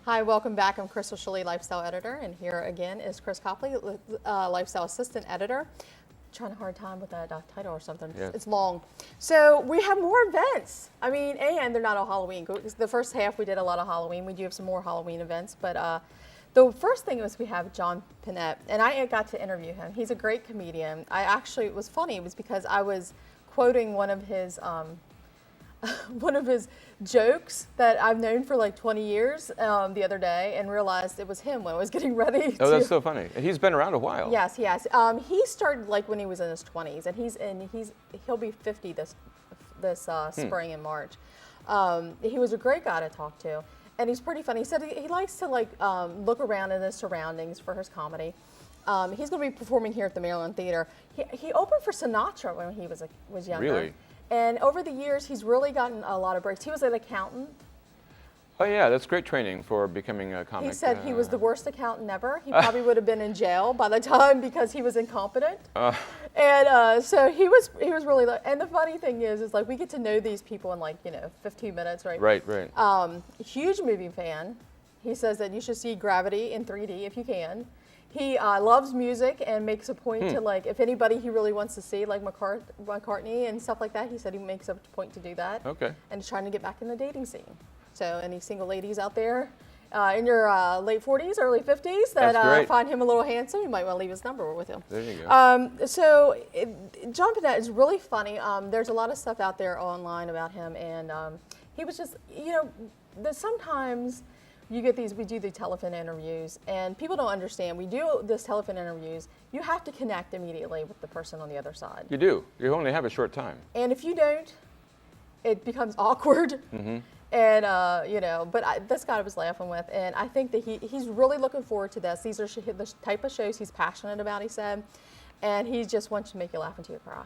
Hi, welcome back. I'm Crystal Schelle, Lifestyle Editor, and here again is Chris Copley, Lifestyle Assistant Editor. Trying a hard time with that title or something. Yeah. It's long. So we have more events. I mean, and they're not all Halloween. The first half we did a lot of Halloween. We do have some more Halloween events, but the first thing was we have John Pinette, and I got to interview him. He's a great comedian. It was funny. It was because I was quoting one of his jokes that I've known for like 20 years the other day, and realized it was him when I was getting ready. Oh, that's so funny. He's been around a while. Yes, he has. He started like when he was in his 20s, and he'll be 50 this spring in March. He was a great guy to talk to, and he's pretty funny. He said he likes to look around in his surroundings for his comedy. He's going to be performing here at the Maryland Theater. He opened for Sinatra when he was younger. Really? And over the years, he's really gotten a lot of breaks. He was an accountant. Oh, yeah, that's great training for becoming a comic. He said he was the worst accountant ever. He probably would have been in jail by the time because he was incompetent. So he was really. And the funny thing is like we get to know these people in 15 minutes, right? Right. Huge movie fan. He says that you should see Gravity in 3D if you can. He loves music and makes a point to if anybody he really wants to see, like McCartney and stuff like that, he said he makes a point to do that. Okay. And he's trying to get back in the dating scene. So any single ladies out there in your late 40s, early 50s that find him a little handsome, you might want to leave his number with him. There you go. John Pinette is really funny. There's a lot of stuff out there online about him, and he was just, sometimes we do the telephone interviews, and people don't understand. We do this telephone interviews. You have to connect immediately with the person on the other side. You do. You only have a short time. And if you don't, it becomes awkward. Mm-hmm. And, this guy I was laughing with, and I think that he's really looking forward to this. These are the type of shows he's passionate about, he said, and he just wants to make you laugh until you cry.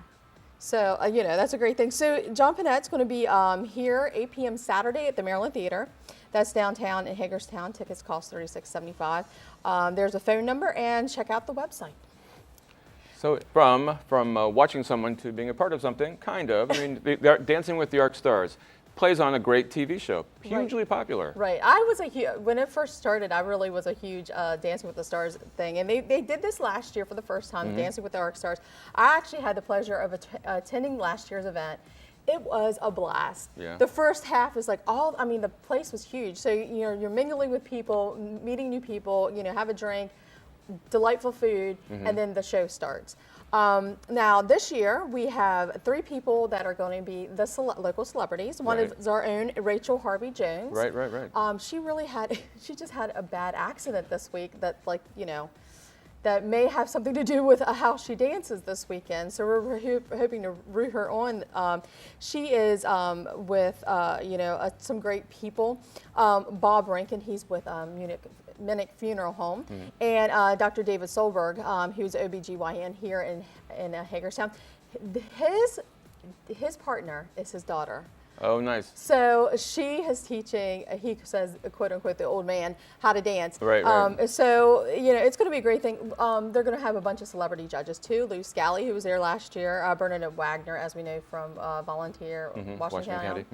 So, that's a great thing. So John Pinette's going to be here 8 p.m. Saturday at the Maryland Theater. That's downtown in Hagerstown. Tickets cost $36.75. There's a phone number, and check out the website. So from watching someone to being a part of something, kind of. I mean, they're Dancing with the Arc Stars plays on a great TV show, hugely popular. Right. When it first started, I really was a huge Dancing with the Stars thing. And they did this last year for the first time, Dancing with the Arc Stars. I actually had the pleasure of attending last year's event. It was a blast. Yeah. The first half is the place was huge. So, you're mingling with people, meeting new people, have a drink, delightful food, and then the show starts. Now, this year, we have 3 people that are going to be the local celebrities. One is our own Rachel Harvey Jones. Right. She just had a bad accident this week that, that may have something to do with how she dances this weekend. So we're hoping to root her on. She is with, some great people. Bob Rankin, he's with Munich Funeral Home, and Dr. David Solberg, who's OBGYN here in Hagerstown. His partner is his daughter. Oh, nice. So she is teaching, he says, quote unquote, the old man how to dance. Right. So, it's going to be a great thing. They're going to have a bunch of celebrity judges too. Lou Scally, who was there last year, Bernadette Wagner, as we know from Volunteer, Washington County.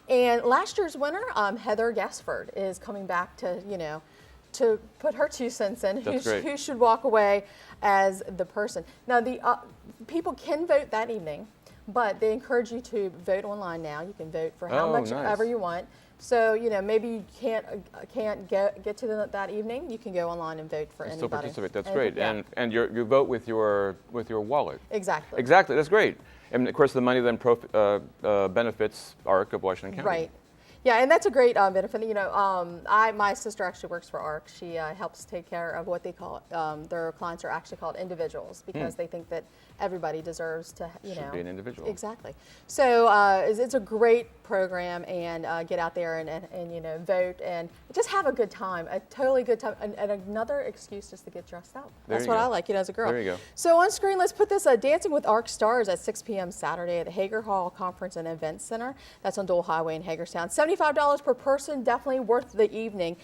And last year's winner, Heather Gassford, is coming back to put her 2 cents in. Who should walk away as the person. Now, the people can vote that evening, but they encourage you to vote online now. You can vote for how much ever you want. So, maybe you can't get to that evening. You can go online and vote for anybody. Still participate. That's great. Yeah. And you vote with your wallet. Exactly. Exactly. That's great. And of course, the money then benefits ARC of Washington County. Right. Yeah, and that's a great benefit. My sister actually works for ARC. She helps take care of what they call their clients are actually called individuals, because they think that everybody deserves to should be an individual. Exactly. So it's a great program, and get out there and vote and just have a good time, a totally good time, and another excuse just to get dressed up. That's what I like as a girl. There you go. So on screen, let's put this Dancing with Arc Stars at 6 p.m. Saturday at the Hager Hall Conference and Events Center. That's on Dole Highway in Hagerstown. $75 per person, definitely worth the evening.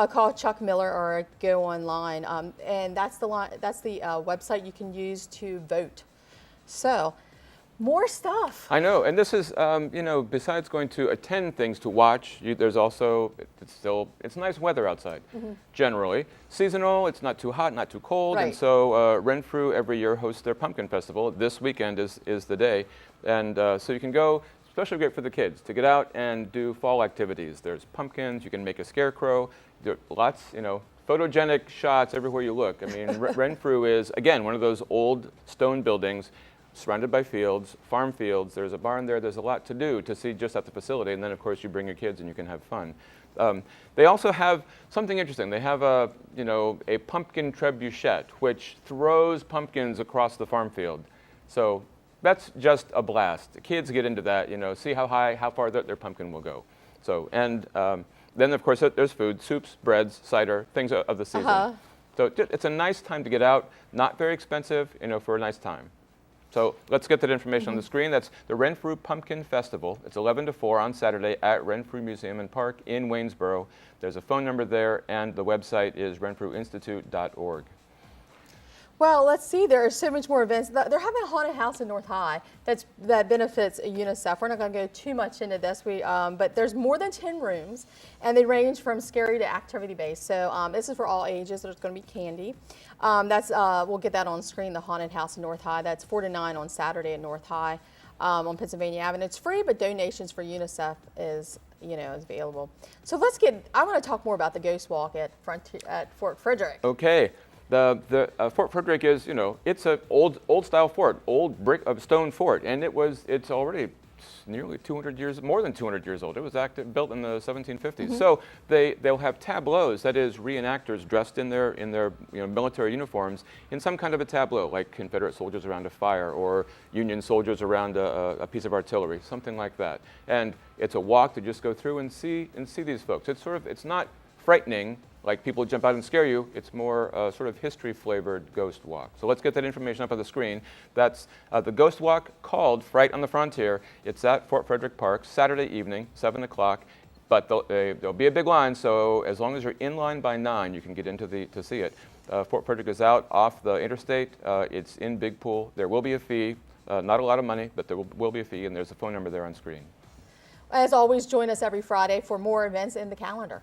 Call Chuck Miller or go online, and that's the website you can use to vote. So More stuff. I know, and this is, besides going to attend things to watch, there's also, it's nice weather outside, generally. Seasonal, it's not too hot, not too cold, and Right. so Renfrew every year hosts their pumpkin festival. This weekend is the day, and so you can go, especially great for the kids, to get out and do fall activities. There's pumpkins, you can make a scarecrow, there are lots, photogenic shots everywhere you look. I mean, Renfrew is, again, one of those old stone buildings surrounded by fields, farm fields. There's a barn there. There's a lot to do to see just at the facility. And then, of course, you bring your kids and you can have fun. They also have something interesting. They have a pumpkin trebuchet, which throws pumpkins across the farm field. So that's just a blast. The kids get into that, see how far their pumpkin will go. So, and then, of course, there's food, soups, breads, cider, things of the season. So it's a nice time to get out, not very expensive, for a nice time. So let's get that information on the screen. That's the Renfrew Pumpkin Festival. It's 11 to 4 on Saturday at Renfrew Museum and Park in Waynesboro. There's a phone number there, and the website is renfrewinstitute.org. Well, let's see. There are so much more events. They're having a haunted house in North High that benefits UNICEF. We're not going to go too much into this, but there's more than 10 rooms, and they range from scary to activity-based. So this is for all ages. There's going to be candy. We'll get that on screen. The haunted house in North High. That's 4 to 9 on Saturday at North High on Pennsylvania Avenue. It's free, but donations for UNICEF is available. So I want to talk more about the Ghost Walk at Fort Frederick. Okay. The Fort Frederick is, it's an old style fort, old brick of stone fort, and it's already nearly 200 years, more than 200 years old. It was built in the 1750s. So they'll have tableaus, that is, reenactors dressed in their military uniforms in some kind of a tableau, like Confederate soldiers around a fire or Union soldiers around a piece of artillery, something like that. And it's a walk to just go through and see these folks. It's not frightening, like people jump out and scare you. It's more sort of history-flavored ghost walk. So let's get that information up on the screen. That's the ghost walk called Fright on the Frontier. It's at Fort Frederick Park, Saturday evening, 7 o'clock. But there'll be a big line, so as long as you're in line by 9, you can get into to see it. Fort Frederick is out off the interstate. It's in Big Pool. There will be a fee, not a lot of money, but there will be a fee, and there's a phone number there on screen. As always, join us every Friday for more events in the calendar.